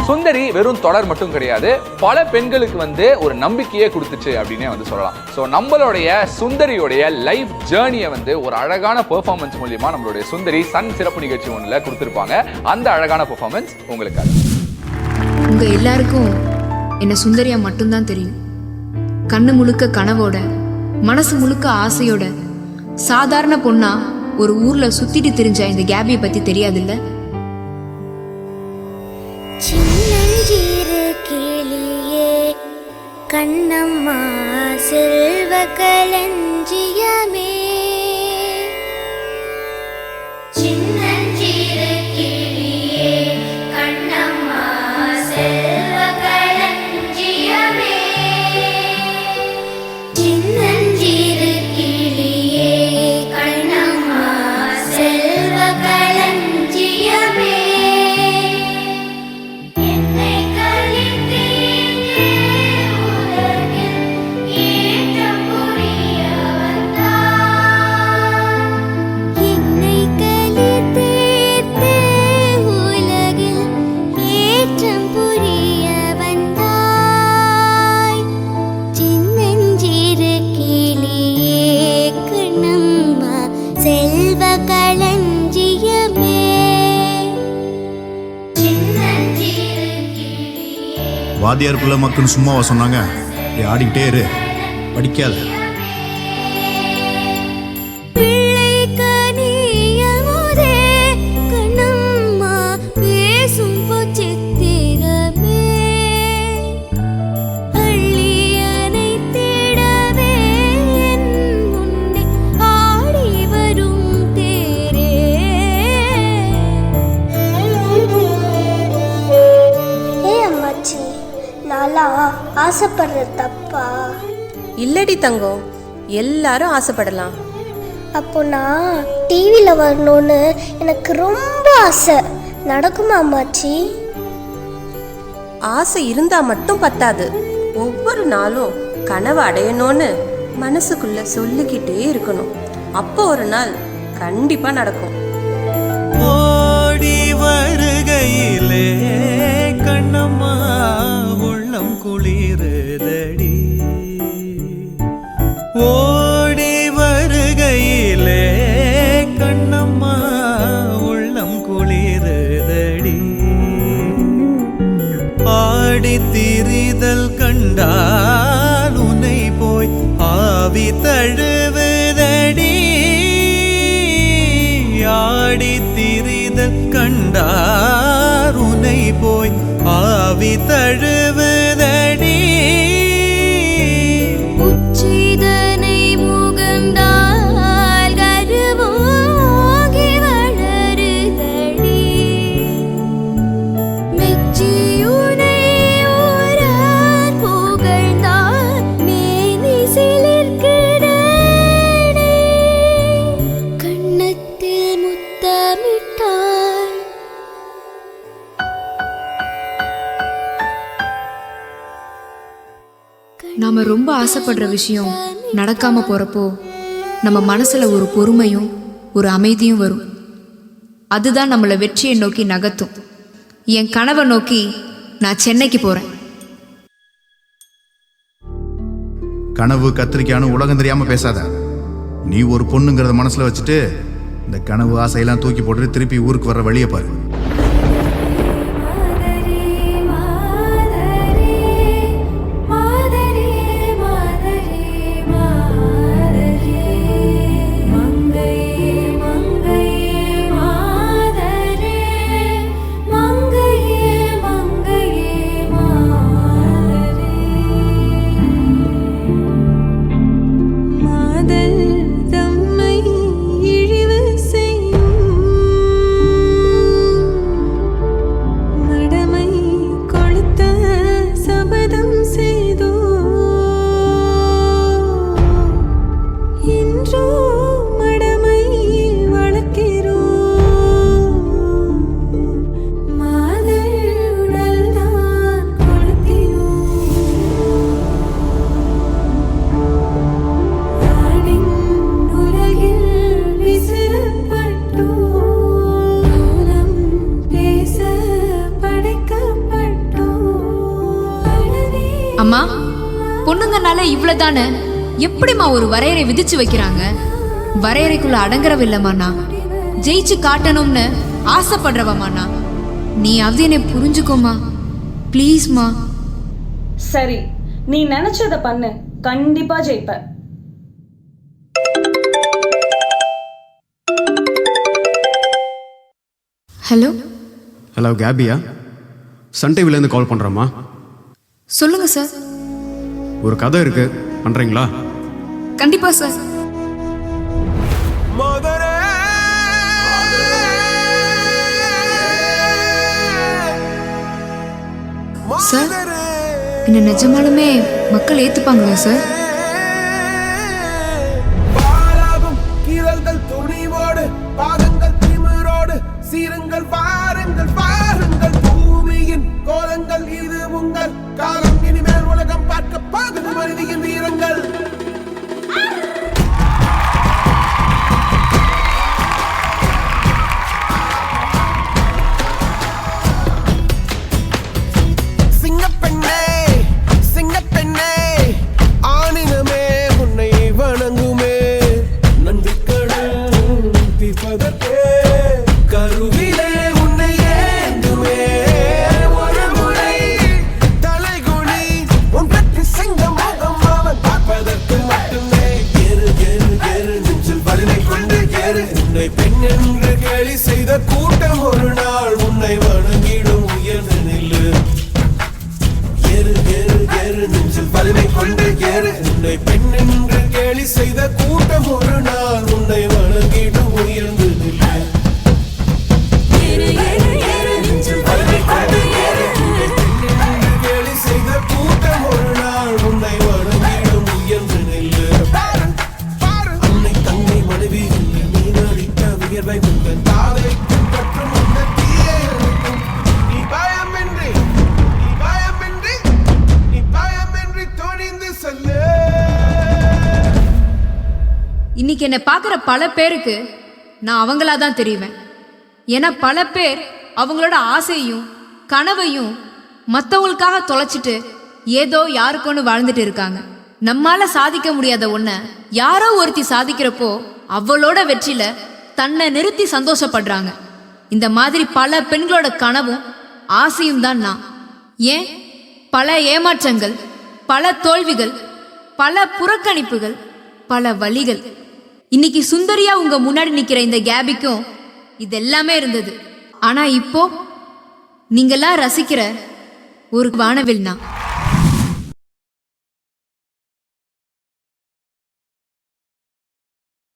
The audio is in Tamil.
சுந்தரி வெறும் தொடர் மட்டும் கிடையாது, பல பெண்களுக்கு வந்து ஒரு நம்பிக்கையே கொடுத்துச்சு அப்படின்னே வந்து சொல்லலாம். ஸோ நம்மளுடைய சுந்தரியோடைய லைஃப் ஜேர்னியை வந்து ஒரு அழகான பெர்ஃபார்மன்ஸ் மூலியமா நம்மளுடைய சுந்தரி சன் சிறப்பு நிகழ்ச்சி ஒன்றில் கொடுத்துருப்பாங்க. அந்த அழகான பெர்ஃபார்மன்ஸ் உங்களுக்காக. உங்க எல்லாருக்கும் என்ன சுந்தரியா மட்டும்தான் தெரியும். கண்ணு முழுக்க கனவோட, மனசு முழுக்க ஆசையோட சாதாரண பொண்ணா ஒரு ஊர்ல சுத்திட்டு திரிஞ்ச இந்த கேபியை பத்தி தெரியாதுல்ல? சின்னஞ்சிறு கிளியே கண்ணம்மா செல்வ களஞ்சியமே, சின்னஞ்சிறு கிளியே கண்ணம்மா செல்வ களஞ்சியமே, சின்னஞ்சிறு கிளியே கண்ணம்மா செல்வ களஞ்சியமே. வாத்தியார் பிள்ளை மக்கள்னு சும்மாவா சொன்னாங்க? ஆடிக்கிட்டே இரு, படிக்காத. ஆசைப்படுற தப்பா? இல்லடி தங்கம், எல்லாரும் ஆசைப்படலாம். அப்போ நான் டிவியில் வரணும்னு எனக்கு ரொம்ப ஆசை. நடக்குமா அம்மாச்சி? ஆசை இருந்தா மட்டும் பத்தாது. ஒவ்வொரு நாளும் கனவு அடையணும்னு மனசுக்குள்ள சொல்லிக்கிட்டே இருக்கணும். அப்போ ஒரு நாள் கண்டிப்பா நடக்கும். ஓடி வருகையிலே கண்ணம்மா உள்ளம் குளிருதடி, ஓடி வருகையிலே கண்ணம்மா உள்ளம் குளிருதடி, ஆடி திரிதல் கண்டால் உன்னை போய் ஆவி தழுவுதடி, ஆடி திரிதல் கண்டார் உன்னை போய் ஆவி தழுவுதடி, உச்சிதனை முகந்தால் கருவாகி வளருதடி, மெச்சியுனை ஊரார் புகழ்ந்தால் மேனி சிலிர்க்குதடி, கண்ணத்தில் முத்தமிட்டால் நாம ரொம்ப ஆசைப்படுற விஷயம் நடக்காம போறப்போ நம்ம மனசுல ஒரு பொறுமையும் ஒரு அமைதியும் வரும். அதுதான் நம்மளை வெற்றியை நோக்கி நகர்த்தும். என் கனவை நோக்கி நான் சென்னைக்கு போறேன். கனவு கத்திரிக்கான்னு உலகம் தெரியாம பேசாத. நீ ஒரு பொண்ணுங்கிறத மனசுல வச்சுட்டு இந்த கனவு ஆசையெல்லாம் தூக்கி போட்டு திருப்பி ஊருக்கு வர்ற வழியை பாரு. அம்மா, பொண்ணுங்கனால இவ்வளவுதானே எப்படிம்மா ஒரு வரையறை விதிச்சு வைக்கிறாங்க? வரையறைக்குள்ள அடங்குறவில்லம்மா நான். ஜெயிச்சு காட்டணும்னு ஆசைப்படுறவம்மா நான். நீ அது என்னை புரிஞ்சுக்கோமா ப்ளீஸ்மா. சரி, நீ நினைச்சத பண்ணு, கண்டிப்பா ஜெயிப்ப. ஹலோ ஹலோ கேபியா, சன் டிவிலேருந்து கால் பண்ணுறோம்மா. சொல்லுங்க சார். ஒரு கதை இருக்கு, பண்ணுறீங்களா? கண்டிப்பா சார். சார், என்ன நிஜமாலுமே மக்கள் ஏத்துப்பாங்களா சார்? கீரல்கள் துணிவோடு, பாதங்கள் திமிரோடு, சீருங்கள் பாருங்கள் பாருங்கள், பூமியின் கோலங்கள் இது உங்கள் காலம். இனிமேல் உலகம் பார்க்க பாதுகு மனிதியின் வீரங்கள். சிங்கப்பெண்ணே சிங்கப்பெண்ணே, ஆணினமே உன்னை வணங்குமே. நந்திக்கடல் தீர்ப்பதற்கே கருவிலே உன்னை ஏந்துமே. ஒரு முறை தலைகுனி உன் பற்றி சிங்க முகம் அவன் பார்ப்பதற்கு மட்டுமே. ஏறு ஏறு ஏறு நெஞ்சில் வலிமை கொண்டு ஏறு. உன்னை பெண் என்று கேலி செய்த கூட்டம் ஒரு நாள் உன்னை வணங்கிடும். உயர்ந்து நில்லு. ஏறு ஏறு ஏறு நெஞ்சில் வலிமை கொண்டு ஏறு. உன்னை பெண் என்று கேலி செய்த கூட்டம் ஒரு நாள் உன்னை வணங்கிடும். உயர்ந்து நில்லு. நெஞ்சில் வலிமை கொண்டு ஏறு. உன்னை பெண் என்று கேலி செய்த கூட்டம் ஒரு நாள் உன்னை வணங்கிடும். உயர்ந்து நில்லு. உன்னை தங்கை மனைவி நீ நடித்த உயர்வை உங்கள் தாதைக்கும் பற்றும் உள்ள தீயை அணைக்கும். நீ பயமின்றி நீ பயமின்றி நீ பயமின்றி துணிந்து செல்லு. இன்னைக்கு என்னை பார்க்குற பல பேருக்கு நான் அவங்களா தான் தெரிவேன். ஏன்னா பல பேர் அவங்களோட ஆசையும் கனவையும் மற்றவங்களுக்காக தொலைச்சிட்டு ஏதோ யாருக்கொன்னு வாழ்ந்துட்டு இருக்காங்க. நம்மால சாதிக்க முடியாத ஒன்றை யாரோ ஒருத்தி சாதிக்கிறப்போ அவளோட வெற்றியில தன்னை நிறுத்தி சந்தோஷப்படுறாங்க. இந்த மாதிரி பல பெண்களோட கனவும் ஆசையும் தான் நான். ஏன் பல ஏமாற்றங்கள், பல தோல்விகள், பல புறக்கணிப்புகள், பல வலிகள். இன்னைக்கு சுந்தரியா உங்க முன்னாடி நிக்கிற இந்த கேபிக்கும் இதெல்லாமே இருந்தது. ஆனா இப்போ நீங்கெல்லாம் ரசிக்கிற ஒரு வானவில் நான்.